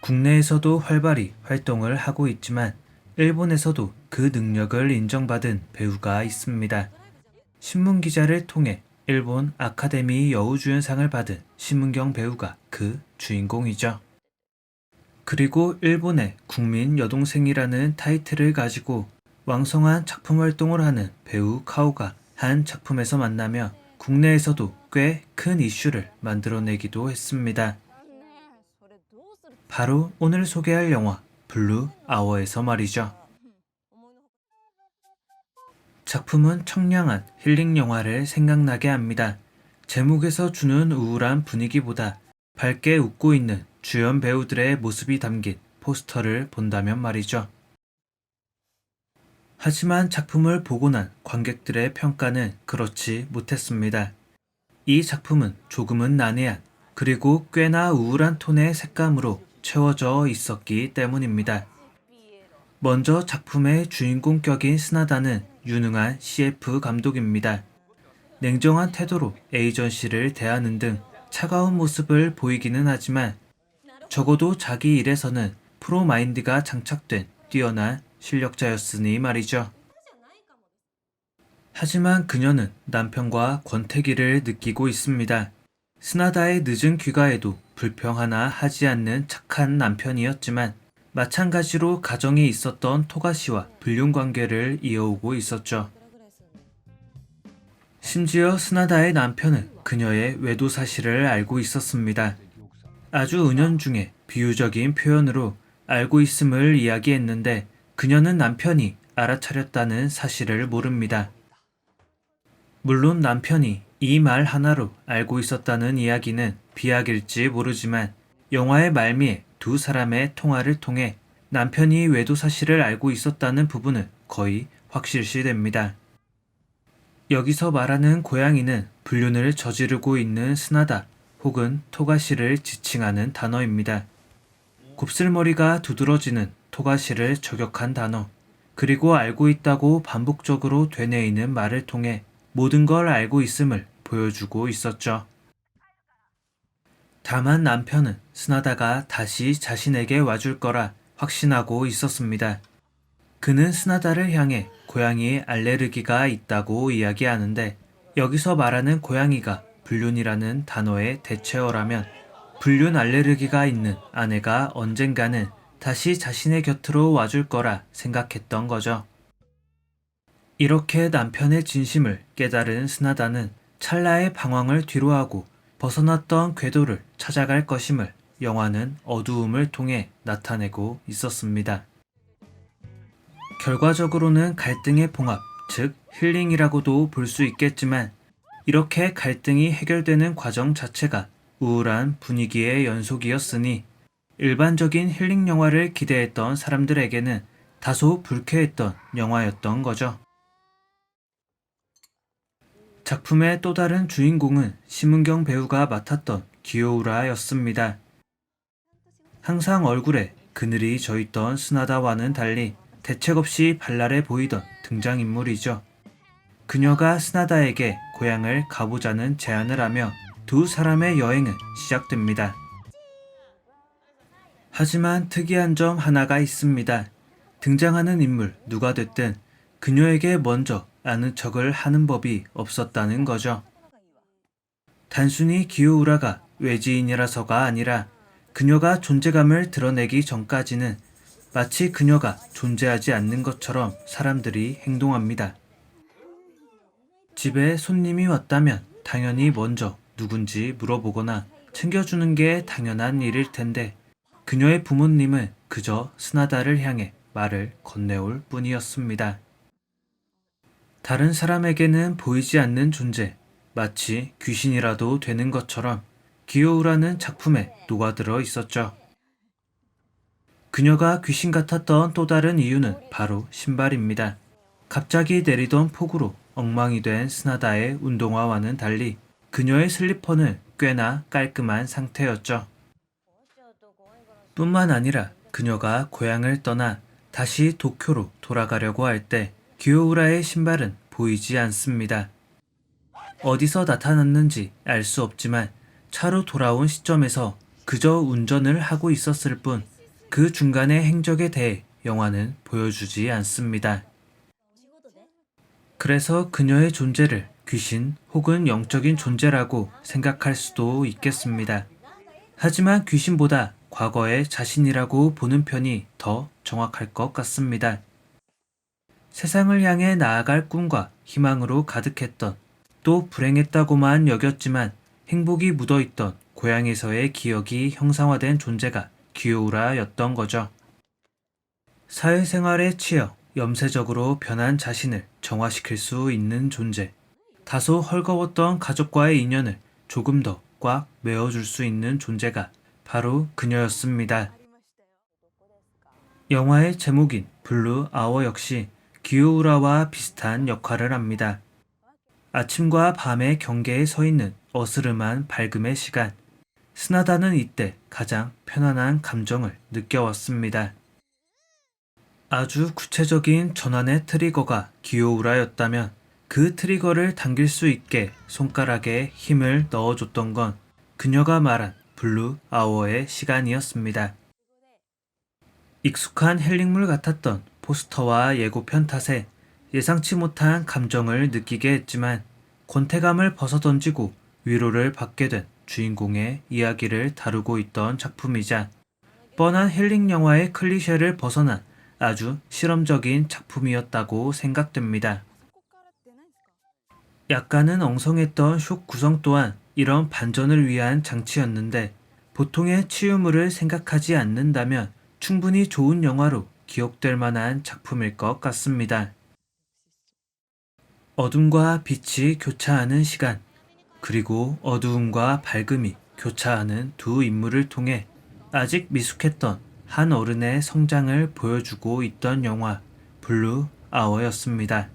국내에서도 활발히 활동을 하고 있지만 일본에서도 그 능력을 인정받은 배우가 있습니다. 신문 기자를 통해 일본 아카데미 여우주연상을 받은 심은경 배우가 그 주인공이죠. 그리고 일본의 국민 여동생이라는 타이틀을 가지고 왕성한 작품 활동을 하는 배우 카오가 한 작품에서 만나며 국내에서도 꽤 큰 이슈를 만들어내기도 했습니다. 바로 오늘 소개할 영화 블루 아워에서 말이죠. 작품은 청량한 힐링 영화를 생각나게 합니다. 제목에서 주는 우울한 분위기보다 밝게 웃고 있는 주연 배우들의 모습이 담긴 포스터를 본다면 말이죠. 하지만 작품을 보고 난 관객들의 평가는 그렇지 못했습니다. 이 작품은 조금은 난해한 그리고 꽤나 우울한 톤의 색감으로 채워져 있었기 때문입니다. 먼저 작품의 주인공 격인 스나다는 유능한 CF 감독입니다. 냉정한 태도로 에이전시를 대하는 등 차가운 모습을 보이기는 하지만 적어도 자기 일에서는 프로 마인드가 장착된 뛰어난 실력자였으니 말이죠. 하지만 그녀는 남편과 권태기를 느끼고 있습니다. 스나다의 늦은 귀가에도 불평 하나 하지 않는 착한 남편이었지만 마찬가지로 가정에 있었던 토가시와 불륜 관계를 이어오고 있었죠. 심지어 스나다의 남편은 그녀의 외도 사실을 알고 있었습니다. 아주 은연중에 비유적인 표현으로 알고 있음을 이야기했는데 그녀는 남편이 알아차렸다는 사실을 모릅니다. 물론 남편이 이 말 하나로 알고 있었다는 이야기는 비약일지 모르지만 영화의 말미에 두 사람의 통화를 통해 남편이 외도 사실을 알고 있었다는 부분은 거의 확실시됩니다. 여기서 말하는 고양이는 불륜을 저지르고 있는 스나다 혹은 토가시를 지칭하는 단어입니다. 곱슬머리가 두드러지는 토가시를 저격한 단어, 그리고 알고 있다고 반복적으로 되뇌이는 말을 통해 모든 걸 알고 있음을 보여주고 있었죠. 다만 남편은 스나다가 다시 자신에게 와줄 거라 확신하고 있었습니다. 그는 스나다를 향해 고양이의 알레르기가 있다고 이야기하는데 여기서 말하는 고양이가 불륜이라는 단어의 대체어라면 불륜 알레르기가 있는 아내가 언젠가는 다시 자신의 곁으로 와줄 거라 생각했던 거죠. 이렇게 남편의 진심을 깨달은 스나다는 찰나의 방황을 뒤로하고 벗어났던 궤도를 찾아갈 것임을 영화는 어두움을 통해 나타내고 있었습니다. 결과적으로는 갈등의 봉합, 즉 힐링이라고도 볼 수 있겠지만 이렇게 갈등이 해결되는 과정 자체가 우울한 분위기의 연속이었으니 일반적인 힐링 영화를 기대했던 사람들에게는 다소 불쾌했던 영화였던 거죠. 작품의 또 다른 주인공은 심은경 배우가 맡았던 기요우라였습니다. 항상 얼굴에 그늘이 져있던 스나다와는 달리 대책 없이 발랄해 보이던 등장인물이죠. 그녀가 스나다에게 고향을 가보자는 제안을 하며 두 사람의 여행은 시작됩니다. 하지만 특이한 점 하나가 있습니다. 등장하는 인물 누가 됐든 그녀에게 먼저 아는 척을 하는 법이 없었다는 거죠. 단순히 기요우라가 외지인이라서가 아니라 그녀가 존재감을 드러내기 전까지는 마치 그녀가 존재하지 않는 것처럼 사람들이 행동합니다. 집에 손님이 왔다면 당연히 먼저 누군지 물어보거나 챙겨주는 게 당연한 일일 텐데 그녀의 부모님은 그저 스나다를 향해 말을 건네올 뿐이었습니다. 다른 사람에게는 보이지 않는 존재, 마치 귀신이라도 되는 것처럼 기요우라는 작품에 녹아들어 있었죠. 그녀가 귀신 같았던 또 다른 이유는 바로 신발입니다. 갑자기 내리던 폭우로 엉망이 된 스나다의 운동화와는 달리 그녀의 슬리퍼는 꽤나 깔끔한 상태였죠. 뿐만 아니라 그녀가 고향을 떠나 다시 도쿄로 돌아가려고 할 때 기요우라의 신발은 보이지 않습니다. 어디서 나타났는지 알 수 없지만 차로 돌아온 시점에서 그저 운전을 하고 있었을 뿐 그 중간의 행적에 대해 영화는 보여주지 않습니다. 그래서 그녀의 존재를 귀신 혹은 영적인 존재라고 생각할 수도 있겠습니다. 하지만 귀신보다 과거의 자신이라고 보는 편이 더 정확할 것 같습니다. 세상을 향해 나아갈 꿈과 희망으로 가득했던, 또 불행했다고만 여겼지만 행복이 묻어있던 고향에서의 기억이 형상화된 존재가 기요우라였던 거죠. 사회생활에 치여 염세적으로 변한 자신을 정화시킬 수 있는 존재. 다소 헐거웠던 가족과의 인연을 조금 더 꽉 메워줄 수 있는 존재가 바로 그녀였습니다. 영화의 제목인 블루 아워 역시 기요우라와 비슷한 역할을 합니다. 아침과 밤의 경계에 서 있는 어스름한 밝음의 시간. 스나다는 이때 가장 편안한 감정을 느껴왔습니다. 아주 구체적인 전환의 트리거가 기요우라였다면 그 트리거를 당길 수 있게 손가락에 힘을 넣어줬던 건 그녀가 말한 블루 아워의 시간이었습니다. 익숙한 헬링물 같았던 포스터와 예고편 탓에 예상치 못한 감정을 느끼게 했지만 권태감을 벗어던지고 위로를 받게 된 주인공의 이야기를 다루고 있던 작품이자 뻔한 힐링 영화의 클리셰를 벗어난 아주 실험적인 작품이었다고 생각됩니다. 약간은 엉성했던 쇼 구성 또한 이런 반전을 위한 장치였는데 보통의 치유물을 생각하지 않는다면 충분히 좋은 영화로 기억될 만한 작품일 것 같습니다. 어둠과 빛이 교차하는 시간, 그리고 어두움과 밝음이 교차하는 두 인물을 통해 아직 미숙했던 한 어른의 성장을 보여주고 있던 영화 블루 아워였습니다.